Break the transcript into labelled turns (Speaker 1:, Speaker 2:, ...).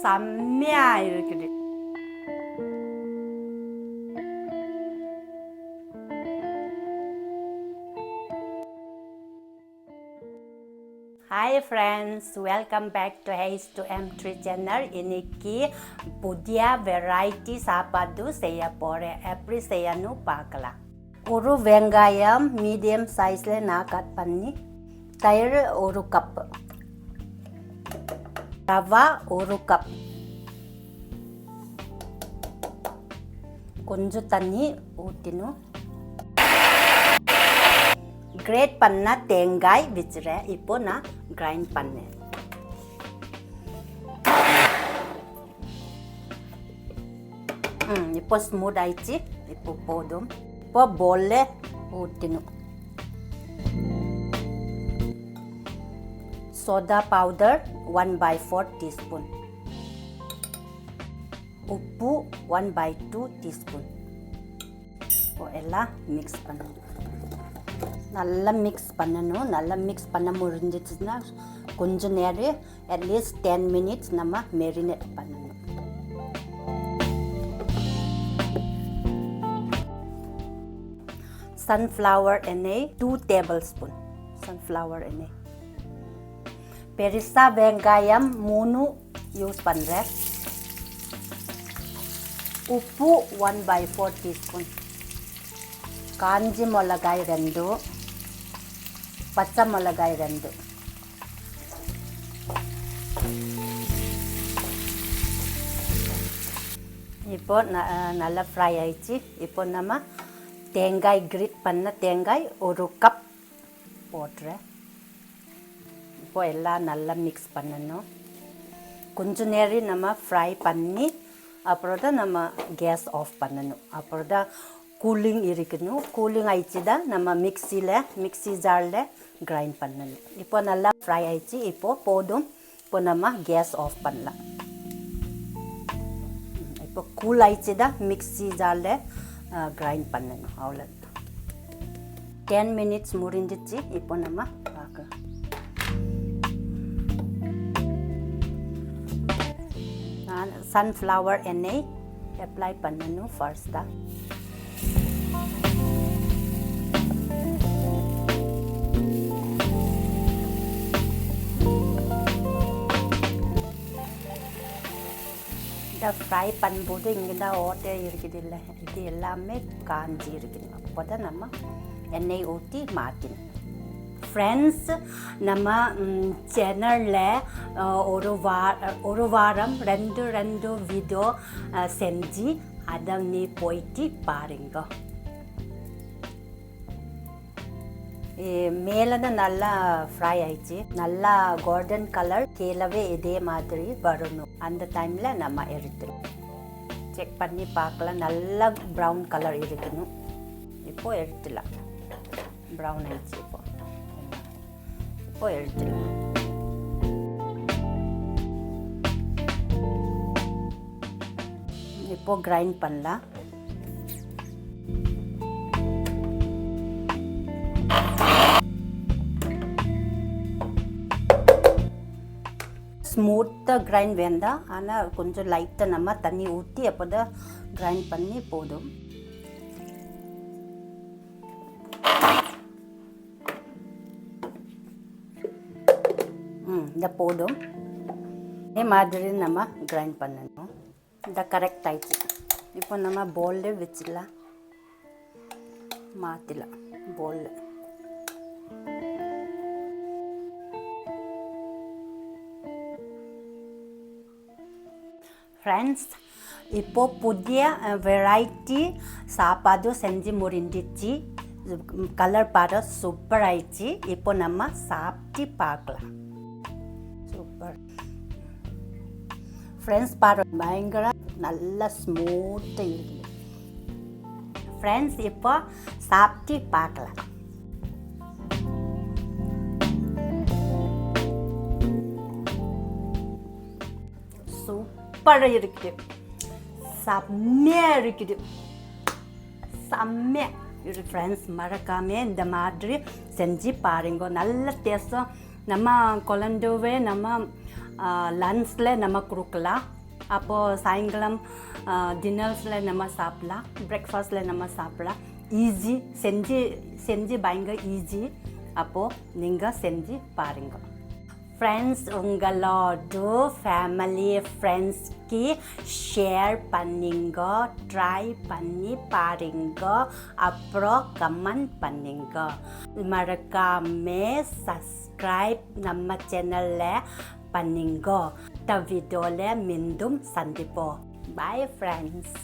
Speaker 1: செம்மையாக இருக்குது. Hi friends, welcome back to H2M3 channel. இன்னைக்கு புதிய வெரைட்டி சாப்பாடு செய்ய போகிறேன். எப்படி செய்யணும்னு பார்க்கலாம். ஒரு வெங்காயம் மீடியம் சைஸில் நான் கட் பண்ணி, தயிர் 1 கப், ரவா 1 கப், கொஞ்சம் தண்ணி ஊற்றணும். கிரேட் பண்ண தேங்காய் வச்சுறேன். இப்போ நான் கிரைண்ட் பண்ணேன். இப்போ ஸ்மூத் ஆயிடுச்சு. இப்போ போதும். இப்போ பவுலில் ஊற்றணும். சோடா பவுடர் 1/4 டீஸ்பூன், உப்பு 1/2 டீஸ்பூன். இப்போ எல்லாம் மிக்ஸ் பண்ணணும். நல்லா மிக்ஸ் பண்ணணும். நல்லா மிக்ஸ் பண்ண முடிஞ்சிச்சுன்னா கொஞ்சம் நேரம், அட்லீஸ்ட் 10 மினிட்ஸ் நம்ம மேரினேட் பண்ணணும். சன்ஃப்ளவர் எண்ணெய் 2 டேபிள் ஸ்பூன் சன்ஃப்ளவர் எண்ணெய். பெருசா வெங்காயம் 3 யூஸ் பண்ணுறேன். உப்பு 1/4 டீஸ்பூன், காஞ்சி மிளகாய் 2, பச்சை மிளகாய் 2. இப்போ நல்லா ஃப்ரை ஆயிடுச்சு. இப்போ நம்ம தேங்காய், கிரேட் பண்ண தேங்காய் 1 கப் போட்டுறேன். இப்போ எல்லாம் நல்லா மிக்ஸ் பண்ணணும். கொஞ்சம் நேரம் நம்ம ஃப்ரை பண்ணி அப்புறம் தான் நம்ம கேஸ் ஆஃப் பண்ணணும். அப்புறம் தான் கூலிங் இருக்கணும். கூலிங் ஆயிடுச்சு தான் நம்ம மிக்ஸி ஜாரில் கிரைண்ட் பண்ணணும். இப்போ நல்லா ஃப்ரை ஆயிடுச்சு. இப்போ போதும். இப்போ நம்ம கேஸ் ஆஃப் பண்ணலாம். இப்போ கூல் ஆயிடுச்சு தான் மிக்ஸி ஜாரில் கிரைண்ட் பண்ணணும். அவ்வளோ 10 மினிட்ஸ் முடிஞ்சிச்சு. இப்போ நம்ம பார்க்கலாம். நான் சன்ஃப்ளவர் எண்ணெய் அப்ளை பண்ணணும் ஃபர்ஸ்ட்டாக. ஃப்ரை பண்ணும்போது இங்கே தான் ஓட்டை இருக்குது இல்லை, இது எல்லாமே காஞ்சி இருக்குது. அப்போ தான் நம்ம எண்ணெய் ஊற்றி மாற்றணும். ஃப்ரெண்ட்ஸ், நம்ம சேனலில் ஒரு வாரம் 2 வீடியோ செஞ்சு அதை நீ போயிட்டு பாருங்க. மேலே தான் நல்லா ஃப்ரை ஆயிடுச்சு. நல்லா கோல்டன் கலர், கீழவே இதே மாதிரி வரணும். அந்த டைமில் நம்ம எடுத்துடும். செக் பண்ணி பார்க்கலாம். நல்லா ப்ரௌன் கலர் இருக்கணும். இப்போது எடுத்துடலாம். ப்ரௌன் ஆயிடுச்சு. இப்போ எடுத்துடலாம். இப்போது கிரைண்ட் பண்ணலாம். ஸ்மூத்தாக கிரைண்ட் வேண்டாம், ஆனால் கொஞ்சம் லைட்டாக நம்ம தண்ணி ஊற்றி அப்போ தான் கிரைண்ட் பண்ணி போதும். இந்த போதும். இதே மாதிரி நம்ம கிரைண்ட் பண்ணணும். இந்த கரெக்ட் ஆயிடுச்சு. இப்போ நம்ம பவுலில் வச்சிடலாம். மாற்றலாம் பவுலில். ஃப்ரெண்ட்ஸ், இப்போது புதிய வெரைட்டி சாப்பாடு செஞ்சு முடிஞ்சிச்சு. கலர் பாரு சூப்பர் ஆயிடுச்சு. இப்போ நம்ம சாப்பிட்டு பார்க்கலாம். சூப்பர் ஃப்ரெண்ட்ஸ், பாரு பயங்கர நல்லா ஸ்மூத்தாக இருக்குது. ஃப்ரெண்ட்ஸ், இப்போ சாப்பிட்டு பார்க்கலாம். சூப்பராக இருக்குது. செம்மையாக இருக்குது. செம்மையாக இருக்குது ஃப்ரெண்ட்ஸ். மறக்காமல் இந்த மாதிரி செஞ்சு பாருங்க. நல்ல டேஸ்ட்டாக நம்ம குழந்தைவே நம்ம லன்ச்சில் நம்ம கொடுக்கலாம். அப்போது சாயங்காலம் டின்னர்ஸில் நம்ம சாப்பிட்லாம், பிரேக்ஃபாஸ்ட்டில் நம்ம சாப்பிட்லாம். ஈஸி, செஞ்சு பயங்கர ஈஸி. அப்போது நீங்கள் செஞ்சு பாருங்கள். ஃப்ரெண்ட்ஸ், உங்களோட ஃபேமிலி ஃப்ரெண்ட்ஸ்க்கு ஷேர் பண்ணிங்க, ட்ரை பண்ணி பாருங்க, அப்புறம் கமெண்ட் பண்ணுங்க. மறக்காம சப்ஸ்கிரைப் நம்ம சேனலில் பண்ணுங்க. இந்த வீடியோவில் மீண்டும் சந்திப்போம். Bye friends.